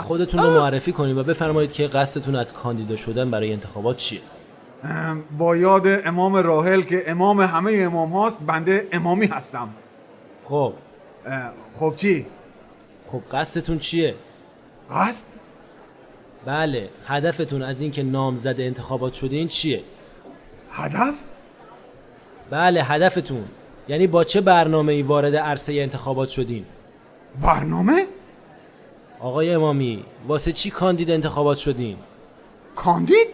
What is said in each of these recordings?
خودتون رو معرفی کنید و بفرمایید که قصدتون از کاندیدا شدن برای انتخابات چیه؟ با یاد امام راحل که امام همه امام هاست بنده امامی هستم. خب خب چی؟ خب قصدتون چیه؟ قصد؟ بله، هدفتون از این که نامزد انتخابات شدین چیه؟ هدف؟ بله هدفتون، یعنی با چه برنامه‌ای وارد عرصه انتخابات شدین؟ برنامه؟ آقای امامی، واسه چی کاندید انتخابات شدین؟ کاندید؟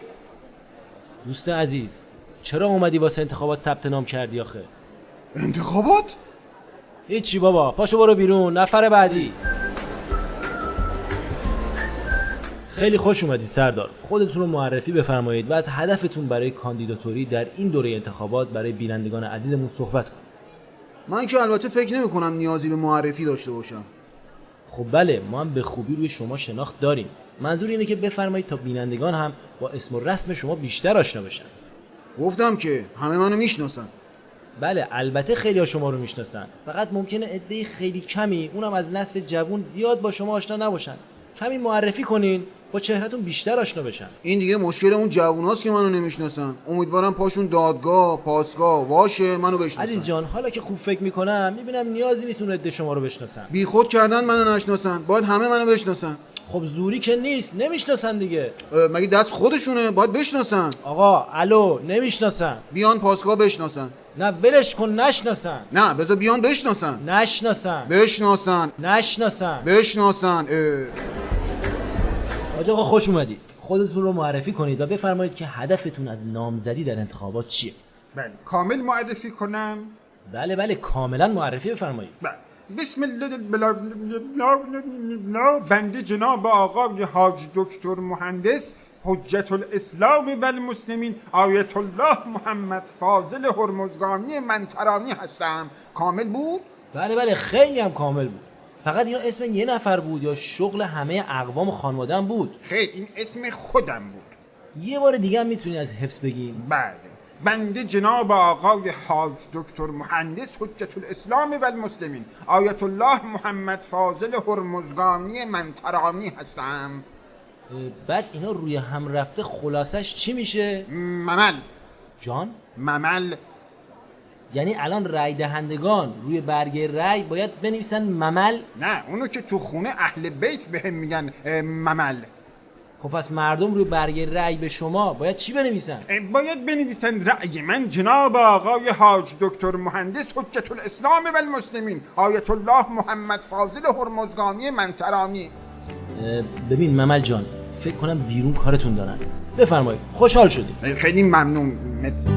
دوست عزیز، چرا اومدی واسه انتخابات ثبت نام کردی آخه؟ انتخابات؟ هیچی بابا، پاشو برو بیرون، نفر بعدی. خیلی خوش اومدید سردار. خودتون رو معرفی بفرمایید و از هدفتون برای کاندیداتوری در این دوره انتخابات برای بینندگان عزیزمون صحبت کنید. من که البته فکر نمی کنم نیازی به معرفی داشته باشم. خب بله، ما هم به خوبی روی شما شناخت داریم. منظور اینه که بفرمایید تا بینندگان هم با اسم و رسم شما بیشتر آشنا بشن. گفتم که همه منو میشناسن. بله البته خیلی ها شما رو میشناسن، فقط ممکنه عده خیلی کمی، اونم از نسل جوون، زیاد با شما آشنا نباشن. کمی معرفی کنین با چهرهتون بیشتر آشنا بشن. این دیگه مشکل اون جووناست که منو نمیشناسن. امیدوارم پاشون دادگاه، پاسگاه واشه منو بشناسن. عزیز جان، حالا که خوب فکر میکنم میبینم نیازی نیست اون عده شما رو بشناسن. بی خود کردن منو نشناسن، باید همه منو بشناسن. خب زوری که نیست، نمیشناسن دیگه. مگه دست خودشونه؟ باید بشناسن. آقا الو، نمیشناسن. بیان پاسگاه بشناسن. نه ولش کن، نشناسن. نه بذار بیان بشناسن. نشناسن. بشناسن. نشناسن. بشناسن. حاج آقا خوش اومدید. خودتون رو معرفی کنید و بفرمایید که هدفتون از نامزدی در انتخابات چیه؟ بله کامل معرفی کنم. بله کاملا معرفی بفرمایید. بله بسم الله بنده جناب آقای حاج دکتر مهندس حجت الاسلام و المسلمین آیت الله محمد فاضل هرمزگانی منترانی هستم. کامل بود؟ بله خیلی هم کامل بود. فقط اینا اسم یه نفر بود یا شغل همه اقوام و خانواده‌ام بود؟ خیلی این اسم خودم بود. یه بار دیگه هم میتونی از حفظ بگین؟ بله بنده جناب آقای حاج دکتر مهندس حجت الاسلام و المسلمین آیت الله محمد فاضل هرمزگانی منترانی هستم. بعد اینا روی هم رفته خلاصش چی میشه؟ ممل. جان؟ ممل. یعنی الان رای دهندگان روی برگه رای باید بنویسن ممل؟ نه اونو که تو خونه اهل بیت بهم میگن ممل. خب پس مردم روی برگه رای به شما باید چی بنویسن؟ باید بنویسن رأی من جناب آقای حاج دکتر مهندس حجت الاسلام و المسلمین آیت الله محمد فاضل هرمزگانی منترانی. ببین ممل جان، فکر کنم بیرون کارتون دارن. بفرمایید، خوشحال شدیم. خیلی ممنون، مرسی.